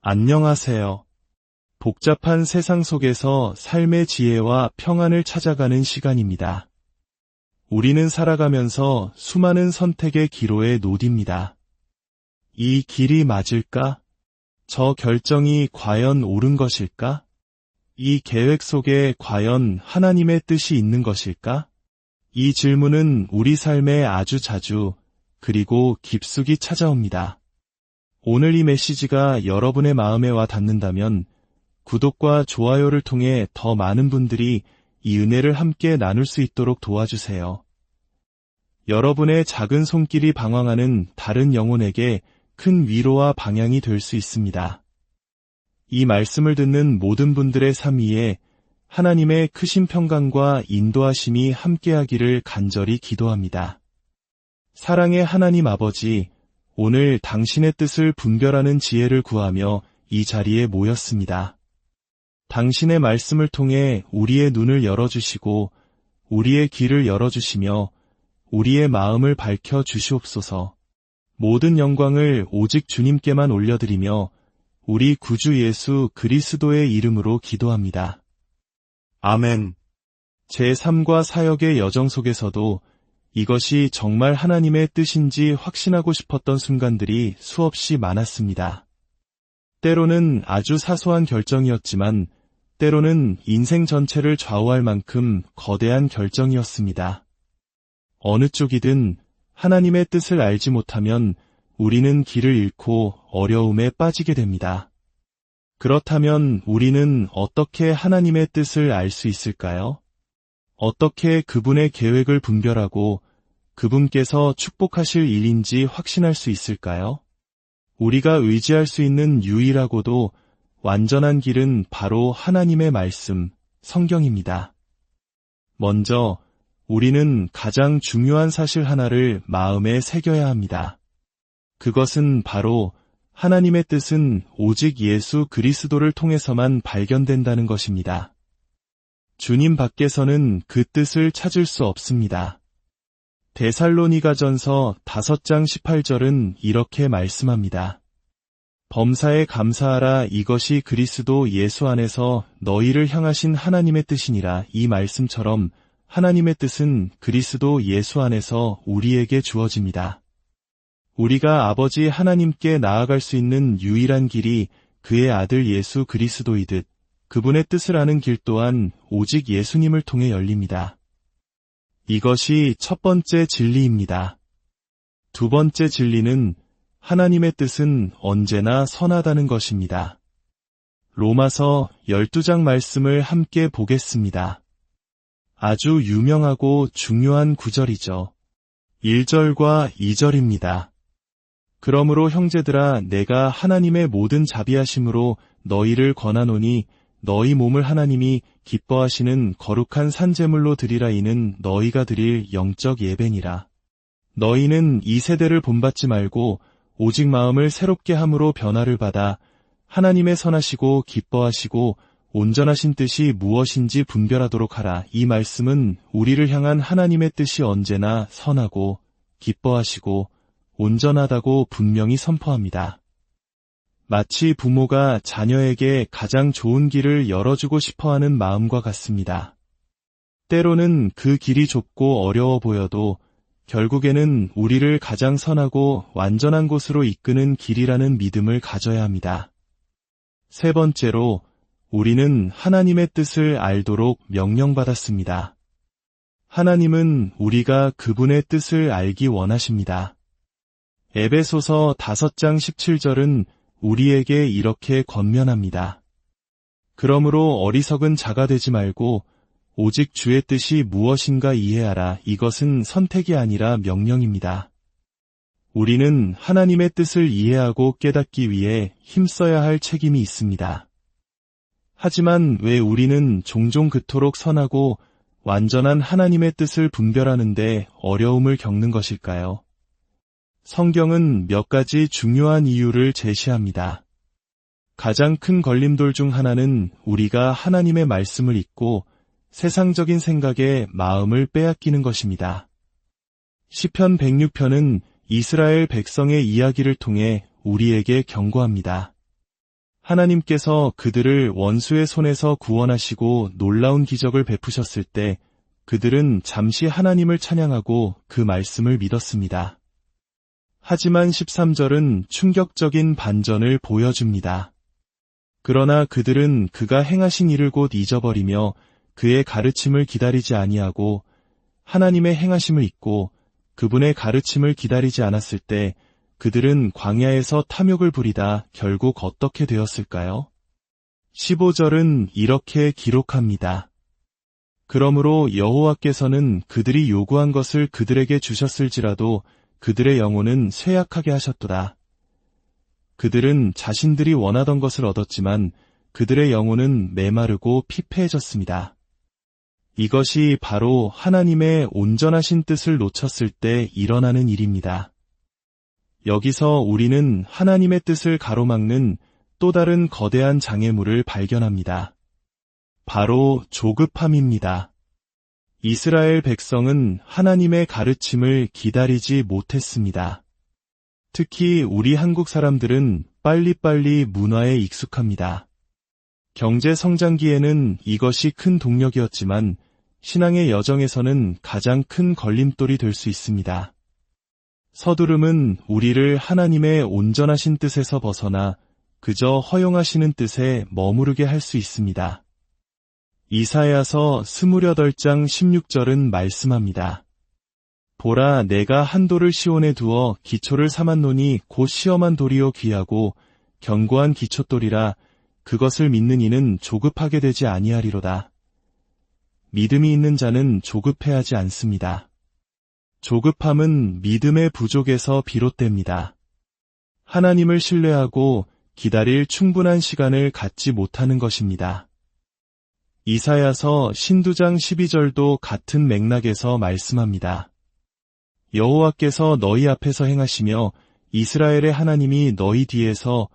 안녕하세요. 복잡한 세상 속에서 삶의 지혜와 평안을 찾아가는 시간입니다. 우리는 살아가면서 수많은 선택의 기로에 놓딥니다. 이 길이 맞을까? 저 결정이 과연 옳은 것일까? 이 계획 속에 과연 하나님의 뜻이 있는 것일까? 이 질문은 우리 삶에 아주 자주, 그리고 깊숙이 찾아옵니다. 오늘 이 메시지가 여러분의 마음에 와 닿는다면 구독과 좋아요를 통해 더 많은 분들이 이 은혜를 함께 나눌 수 있도록 도와주세요. 여러분의 작은 손길이 방황하는 다른 영혼에게 큰 위로와 방향이 될 수 있습니다. 이 말씀을 듣는 모든 분들의 삶 위에 하나님의 크신 평강과 인도하심이 함께하기를 간절히 기도합니다. 사랑의 하나님 아버지, 오늘 당신의 뜻을 분별하는 지혜를 구하며 이 자리에 모였습니다. 당신의 말씀을 통해 우리의 눈을 열어주시고 우리의 귀를 열어주시며 우리의 마음을 밝혀 주시옵소서. 모든 영광을 오직 주님께만 올려드리며 우리 구주 예수 그리스도의 이름으로 기도합니다. 아멘. 제 삶과 사역의 여정 속에서도 이것이 정말 하나님의 뜻인지 확신하고 싶었던 순간들이 수없이 많았습니다. 때로는 아주 사소한 결정이었지만 때로는 인생 전체를 좌우할 만큼 거대한 결정이었습니다. 어느 쪽이든 하나님의 뜻을 알지 못하면 우리는 길을 잃고 어려움에 빠지게 됩니다. 그렇다면 우리는 어떻게 하나님의 뜻을 알 수 있을까요? 어떻게 그분의 계획을 분별하고 그분께서 축복하실 일인지 확신할 수 있을까요? 우리가 의지할 수 있는 유일하고도 완전한 길은 바로 하나님의 말씀, 성경입니다. 먼저 우리는 가장 중요한 사실 하나를 마음에 새겨야 합니다. 그것은 바로 하나님의 뜻은 오직 예수 그리스도를 통해서만 발견된다는 것입니다. 주님 밖에서는 그 뜻을 찾을 수 없습니다. 데살로니가전서 5장 18절은 이렇게 말씀합니다. 범사에 감사하라, 이것이 그리스도 예수 안에서 너희를 향하신 하나님의 뜻이니라. 이 말씀처럼 하나님의 뜻은 그리스도 예수 안에서 우리에게 주어집니다. 우리가 아버지 하나님께 나아갈 수 있는 유일한 길이 그의 아들 예수 그리스도이듯 그분의 뜻을 아는 길 또한 오직 예수님을 통해 열립니다. 이것이 첫 번째 진리입니다. 두 번째 진리는 하나님의 뜻은 언제나 선하다는 것입니다. 로마서 12장 말씀을 함께 보겠습니다. 아주 유명하고 중요한 구절이죠. 1절과 2절입니다. 그러므로 형제들아, 내가 하나님의 모든 자비하심으로 너희를 권하노니 너희 몸을 하나님이 기뻐하시는 거룩한 산제물로 드리라. 이는 너희가 드릴 영적 예배니라. 너희는 이 세대를 본받지 말고 오직 마음을 새롭게 함으로 변화를 받아 하나님의 선하시고 기뻐하시고 온전하신 뜻이 무엇인지 분별하도록 하라. 이 말씀은 우리를 향한 하나님의 뜻이 언제나 선하고 기뻐하시고 온전하다고 분명히 선포합니다. 마치 부모가 자녀에게 가장 좋은 길을 열어주고 싶어하는 마음과 같습니다. 때로는 그 길이 좁고 어려워 보여도 결국에는 우리를 가장 선하고 완전한 곳으로 이끄는 길이라는 믿음을 가져야 합니다. 세 번째로, 우리는 하나님의 뜻을 알도록 명령받았습니다. 하나님은 우리가 그분의 뜻을 알기 원하십니다. 에베소서 5장 17절은 우리에게 이렇게 권면합니다. 그러므로 어리석은 자가 되지 말고 오직 주의 뜻이 무엇인가 이해하라. 이것은 선택이 아니라 명령입니다. 우리는 하나님의 뜻을 이해하고 깨닫기 위해 힘써야 할 책임이 있습니다. 하지만 왜 우리는 종종 그토록 선하고 완전한 하나님의 뜻을 분별하는데 어려움을 겪는 것일까요? 성경은 몇 가지 중요한 이유를 제시합니다. 가장 큰 걸림돌 중 하나는 우리가 하나님의 말씀을 잊고 세상적인 생각에 마음을 빼앗기는 것입니다. 시편 106편은 이스라엘 백성의 이야기를 통해 우리에게 경고합니다. 하나님께서 그들을 원수의 손에서 구원하시고 놀라운 기적을 베푸셨을 때 그들은 잠시 하나님을 찬양하고 그 말씀을 믿었습니다. 하지만 13절은 충격적인 반전을 보여줍니다. 그러나 그들은 그가 행하신 일을 곧 잊어버리며 그의 가르침을 기다리지 아니하고 하나님의 행하심을 잊고 그분의 가르침을 기다리지 않았을 때 그들은 광야에서 탐욕을 부리다 결국 어떻게 되었을까요? 15절은 이렇게 기록합니다. 그러므로 여호와께서는 그들이 요구한 것을 그들에게 주셨을지라도 그들의 영혼은 쇠약하게 하셨도다. 그들은 자신들이 원하던 것을 얻었지만 그들의 영혼은 메마르고 피폐해졌습니다. 이것이 바로 하나님의 온전하신 뜻을 놓쳤을 때 일어나는 일입니다. 여기서 우리는 하나님의 뜻을 가로막는 또 다른 거대한 장애물을 발견합니다. 바로 조급함입니다. 이스라엘 백성은 하나님의 가르침을 기다리지 못했습니다. 특히 우리 한국 사람들은 빨리빨리 문화에 익숙합니다. 경제 성장기에는 이것이 큰 동력이었지만 신앙의 여정에서는 가장 큰 걸림돌이 될 수 있습니다. 서두름은 우리를 하나님의 온전하신 뜻에서 벗어나 그저 허용하시는 뜻에 머무르게 할 수 있습니다. 이사야서 28장 16절은 말씀합니다. 보라, 내가 한 돌을 시온에 두어 기초를 삼았노니 곧 시험한 돌이요 귀하고 견고한 기초돌이라. 그것을 믿는 이는 조급하게 되지 아니하리로다. 믿음이 있는 자는 조급해하지 않습니다. 조급함은 믿음의 부족에서 비롯됩니다. 하나님을 신뢰하고 기다릴 충분한 시간을 갖지 못하는 것입니다. 이사야서 신두장 12절도 같은 맥락에서 말씀합니다. 여호와께서 너희 앞에서 행하시며 이스라엘의 하나님이 너희 뒤에서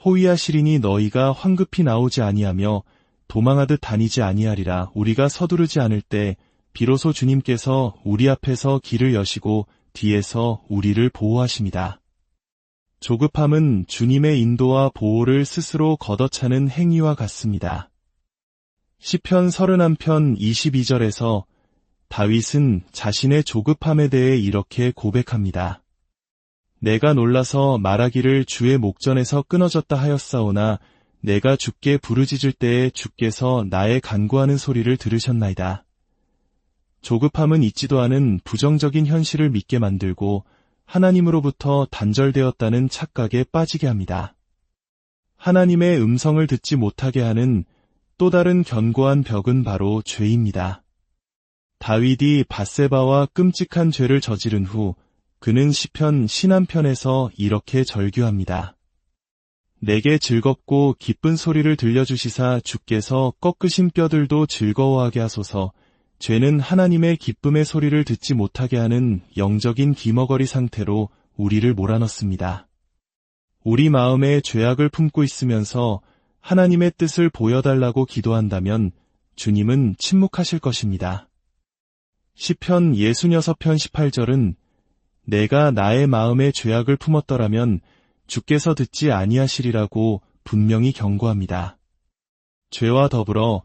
호위하시리니 너희가 황급히 나오지 아니하며 도망하듯 다니지 아니하리라. 우리가 서두르지 않을 때 비로소 주님께서 우리 앞에서 길을 여시고 뒤에서 우리를 보호하십니다. 조급함은 주님의 인도와 보호를 스스로 걷어차는 행위와 같습니다. 시편 31편 22절에서 다윗은 자신의 조급함에 대해 이렇게 고백합니다. 내가 놀라서 말하기를 주의 목전에서 끊어졌다 하였사오나 내가 주께 부르짖을 때에 주께서 나의 간구하는 소리를 들으셨나이다. 조급함은 있지도 않은 부정적인 현실을 믿게 만들고 하나님으로부터 단절되었다는 착각에 빠지게 합니다. 하나님의 음성을 듣지 못하게 하는 또 다른 견고한 벽은 바로 죄입니다. 다윗이 밧세바와 끔찍한 죄를 저지른 후 그는 시편 신한편에서 이렇게 절규합니다. 내게 즐겁고 기쁜 소리를 들려주시사 주께서 꺾으신 뼈들도 즐거워하게 하소서. 죄는 하나님의 기쁨의 소리를 듣지 못하게 하는 영적인 기머거리 상태로 우리를 몰아넣습니다. 우리 마음에 죄악을 품고 있으면서 하나님의 뜻을 보여달라고 기도한다면 주님은 침묵하실 것입니다. 시편 66편 18절은 내가 나의 마음에 죄악을 품었더라면 주께서 듣지 아니하시리라고 분명히 경고합니다. 죄와 더불어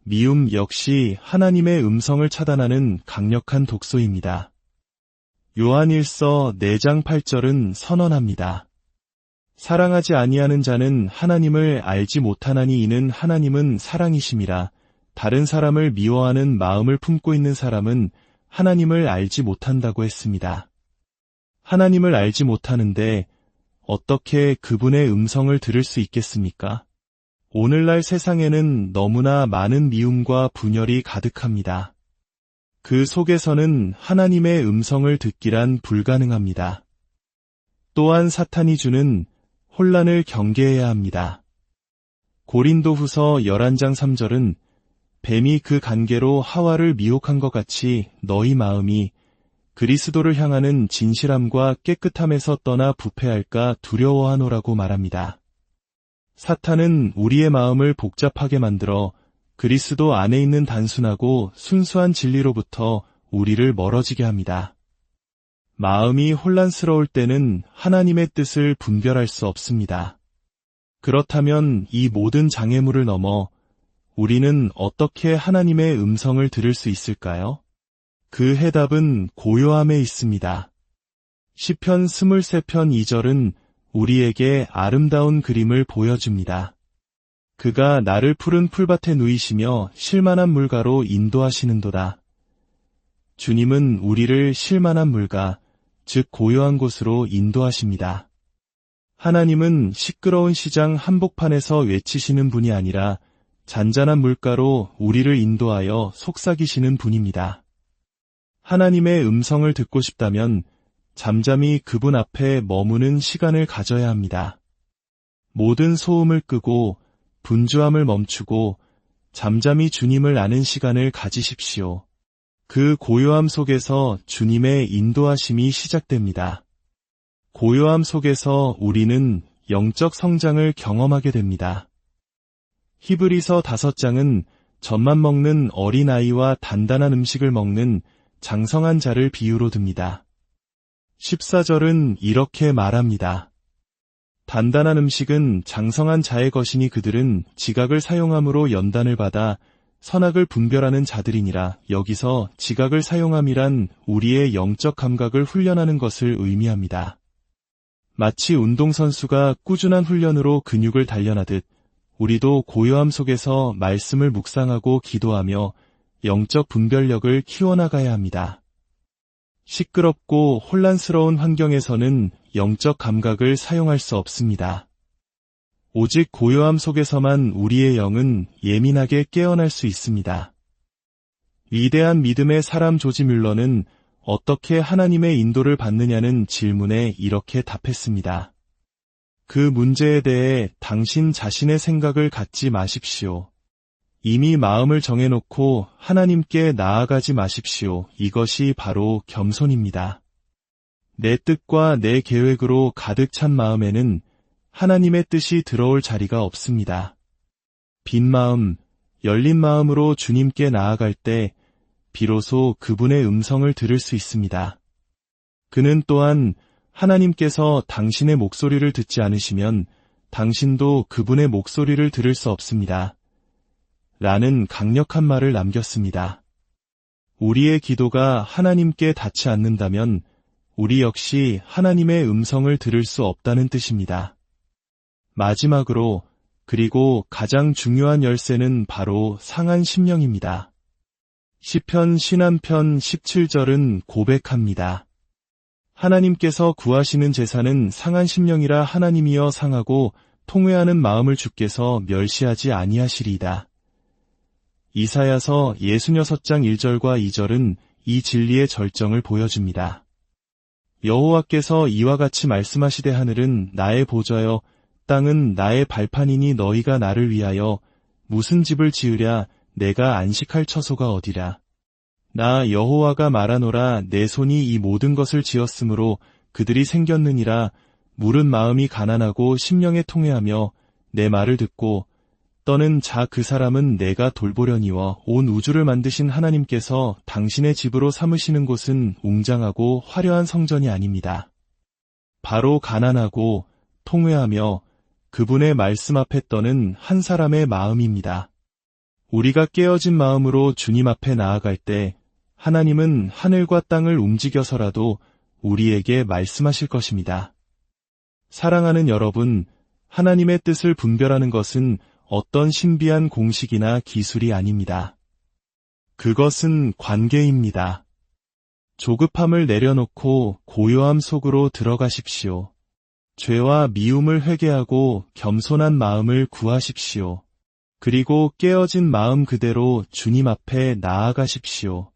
미움 역시 하나님의 음성을 차단하는 강력한 독소입니다. 요한일서 4장 8절은 선언합니다. 사랑하지 아니하는 자는 하나님을 알지 못하나니 이는 하나님은 사랑이심이라. 다른 사람을 미워하는 마음을 품고 있는 사람은 하나님을 알지 못한다고 했습니다. 하나님을 알지 못하는데 어떻게 그분의 음성을 들을 수 있겠습니까? 오늘날 세상에는 너무나 많은 미움과 분열이 가득합니다. 그 속에서는 하나님의 음성을 듣기란 불가능합니다. 또한 사탄이 주는 혼란을 경계해야 합니다. 고린도후서 11장 3절은 뱀이 그 관계로 하와를 미혹한 것 같이 너희 마음이 그리스도를 향하는 진실함과 깨끗함에서 떠나 부패할까 두려워하노라고 말합니다. 사탄은 우리의 마음을 복잡하게 만들어 그리스도 안에 있는 단순하고 순수한 진리로부터 우리를 멀어지게 합니다. 마음이 혼란스러울 때는 하나님의 뜻을 분별할 수 없습니다. 그렇다면 이 모든 장애물을 넘어 우리는 어떻게 하나님의 음성을 들을 수 있을까요? 그 해답은 고요함에 있습니다. 시편 23편 2절은 우리에게 아름다운 그림을 보여줍니다. 그가 나를 푸른 풀밭에 누이시며 쉴만한 물가로 인도하시는도다. 주님은 우리를 쉴만한 물가, 즉 고요한 곳으로 인도하십니다. 하나님은 시끄러운 시장 한복판에서 외치시는 분이 아니라 잔잔한 물가로 우리를 인도하여 속삭이시는 분입니다. 하나님의 음성을 듣고 싶다면 잠잠히 그분 앞에 머무는 시간을 가져야 합니다. 모든 소음을 끄고 분주함을 멈추고 잠잠히 주님을 아는 시간을 가지십시오. 그 고요함 속에서 주님의 인도하심이 시작됩니다. 고요함 속에서 우리는 영적 성장을 경험하게 됩니다. 히브리서 5장은 젖만 먹는 어린아이와 단단한 음식을 먹는 장성한 자를 비유로 듭니다. 14절은 이렇게 말합니다. 단단한 음식은 장성한 자의 것이니 그들은 지각을 사용함으로 연단을 받아 선악을 분별하는 자들이니라. 여기서 지각을 사용함이란 우리의 영적 감각을 훈련하는 것을 의미합니다. 마치 운동선수가 꾸준한 훈련으로 근육을 단련하듯 우리도 고요함 속에서 말씀을 묵상하고 기도하며 영적 분별력을 키워나가야 합니다. 시끄럽고 혼란스러운 환경에서는 영적 감각을 사용할 수 없습니다. 오직 고요함 속에서만 우리의 영은 예민하게 깨어날 수 있습니다. 위대한 믿음의 사람 조지 뮬러는 어떻게 하나님의 인도를 받느냐는 질문에 이렇게 답했습니다. 그 문제에 대해 당신 자신의 생각을 갖지 마십시오. 이미 마음을 정해놓고 하나님께 나아가지 마십시오. 이것이 바로 겸손입니다. 내 뜻과 내 계획으로 가득 찬 마음에는 하나님의 뜻이 들어올 자리가 없습니다. 빈 마음, 열린 마음으로 주님께 나아갈 때 비로소 그분의 음성을 들을 수 있습니다. 그는 또한 하나님께서 당신의 목소리를 듣지 않으시면 당신도 그분의 목소리를 들을 수 없습니다. 라는 강력한 말을 남겼습니다. 우리의 기도가 하나님께 닿지 않는다면 우리 역시 하나님의 음성을 들을 수 없다는 뜻입니다. 마지막으로 그리고 가장 중요한 열쇠는 바로 상한 심령입니다. 시편 신한편 17절은 고백합니다. 하나님께서 구하시는 제사는 상한 심령이라 하나님이여 상하고 통회하는 마음을 주께서 멸시하지 아니하시리이다. 이사야서 66장 1절과 2절은 이 진리의 절정을 보여줍니다. 여호와께서 이와 같이 말씀하시되 하늘은 나의 보좌여 땅은 나의 발판이니 너희가 나를 위하여 무슨 집을 지으랴 내가 안식할 처소가 어디랴. 나 여호와가 말하노라 내 손이 이 모든 것을 지었으므로 그들이 생겼느니라. 물은 마음이 가난하고 심령에 통회하며 내 말을 듣고 떠는 자 그 사람은 내가 돌보려니와 온 우주를 만드신 하나님께서 당신의 집으로 삼으시는 곳은 웅장하고 화려한 성전이 아닙니다. 바로 가난하고 통회하며 그분의 말씀 앞에 떠는 한 사람의 마음입니다. 우리가 깨어진 마음으로 주님 앞에 나아갈 때 하나님은 하늘과 땅을 움직여서라도 우리에게 말씀하실 것입니다. 사랑하는 여러분, 하나님의 뜻을 분별하는 것은 어떤 신비한 공식이나 기술이 아닙니다. 그것은 관계입니다. 조급함을 내려놓고 고요함 속으로 들어가십시오. 죄와 미움을 회개하고 겸손한 마음을 구하십시오. 그리고 깨어진 마음 그대로 주님 앞에 나아가십시오.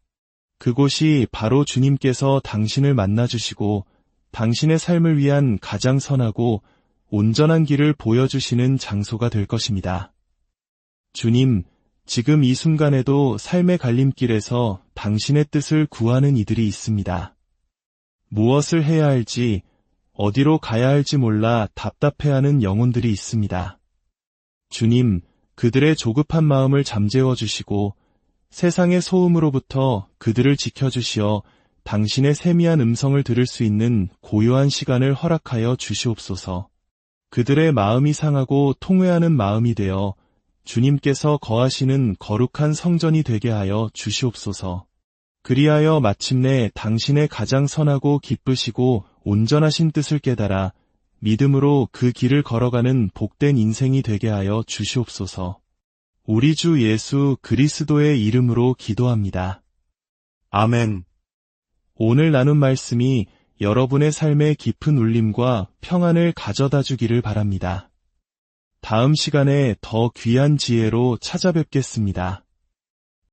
그곳이 바로 주님께서 당신을 만나주시고 당신의 삶을 위한 가장 선하고 온전한 길을 보여주시는 장소가 될 것입니다. 주님, 지금 이 순간에도 삶의 갈림길에서 당신의 뜻을 구하는 이들이 있습니다. 무엇을 해야 할지, 어디로 가야 할지 몰라 답답해하는 영혼들이 있습니다. 주님, 그들의 조급한 마음을 잠재워 주시고 세상의 소음으로부터 그들을 지켜주시어 당신의 세미한 음성을 들을 수 있는 고요한 시간을 허락하여 주시옵소서. 그들의 마음이 상하고 통회하는 마음이 되어 주님께서 거하시는 거룩한 성전이 되게 하여 주시옵소서. 그리하여 마침내 당신의 가장 선하고 기쁘시고 온전하신 뜻을 깨달아 믿음으로 그 길을 걸어가는 복된 인생이 되게 하여 주시옵소서. 우리 주 예수 그리스도의 이름으로 기도합니다. 아멘. 오늘 나눈 말씀이 여러분의 삶에 깊은 울림과 평안을 가져다 주기를 바랍니다. 다음 시간에 더 귀한 지혜로 찾아뵙겠습니다.